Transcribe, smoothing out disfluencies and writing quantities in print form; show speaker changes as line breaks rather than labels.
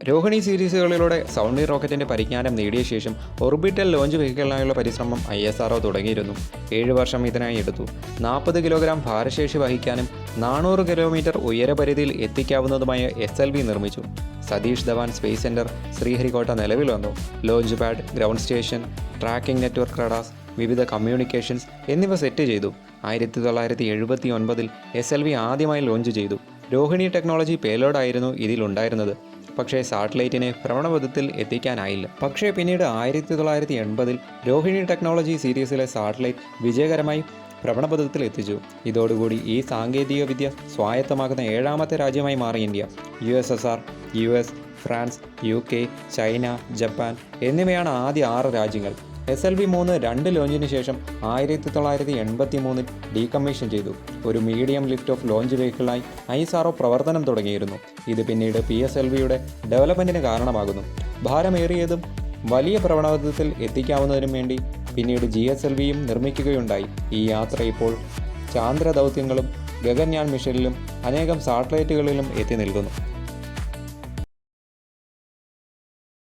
രോഹിണി സീരീസുകളിലൂടെ സൗണ്ടി റോക്കറ്റിൻ്റെ പരിജ്ഞാനം നേടിയ ശേഷം ഓർബിറ്റൽ ലോഞ്ച് വെഹിക്കിളിനായുള്ള പരിശ്രമം ISRO തുടങ്ങിയിരുന്നു. 7 വർഷം ഇതിനായി എടുത്തു. 40 കിലോഗ്രാം ഭാരശേഷി വഹിക്കാനും 400 കിലോമീറ്റർ ഉയരപരിധിയിൽ എത്തിക്കാവുന്നതുമായ SLV നിർമ്മിച്ചു. സതീഷ് ധവാൻ സ്പേസ് സെൻറ്റർ ശ്രീഹരിക്കോട്ട നിലവിൽ വന്നു. Launch pad, ground station, tracking network radars, വിവിധ കമ്മ്യൂണിക്കേഷൻസ് എന്നിവ സെറ്റ് ചെയ്തു. 1979 SLV ആദ്യമായി ലോഞ്ച് ചെയ്തു. രോഹിണി ടെക്നോളജി പേലോഡായിരുന്നു ഇതിലുണ്ടായിരുന്നത്. പക്ഷേ സാറ്റലൈറ്റിനെ ഭ്രമണപഥത്തിൽ എത്തിക്കാനായില്ല. പക്ഷേ പിന്നീട് 1980 രോഹിണി ടെക്നോളജി സീരീസിലെ സാറ്റലൈറ്റ് വിജയകരമായി ഭ്രമണപഥത്തിൽ എത്തിച്ചു. ഇതോടുകൂടി ഈ സാങ്കേതികവിദ്യ സ്വായത്തമാക്കുന്ന 7ാമത്തെ രാജ്യമായി മാറി India. USSR, US, France, UK, China, Japan എന്നിവയാണ് ആദ്യ 6 രാജ്യങ്ങൾ. SLV-3 2 ലോഞ്ചിന് ശേഷം 1983 ഡീകമ്മീഷൻ ചെയ്തു. ഒരു മീഡിയം ലിഫ്റ്റ് ഓഫ് ലോഞ്ച് വെഹിക്കിളായി ISRO പ്രവർത്തനം തുടങ്ങിയിരുന്നു. ഇത് പിന്നീട് PSLV-യുടെ ഡെവലപ്മെൻറ്റിന് കാരണമാകുന്നു. ഭാരമേറിയതും വലിയ ഭ്രമണപഥത്തിൽ എത്തിക്കാവുന്നതിനും വേണ്ടി പിന്നീട് GSLV-യും നിർമ്മിക്കുകയുണ്ടായി. ഈ യാത്ര ഇപ്പോൾ ചാന്ദ്ര ദൗത്യങ്ങളും ഗഗൻയാൻ മിഷനിലും അനേകം സാറ്റലൈറ്റുകളിലും എത്തി നിൽക്കുന്നു.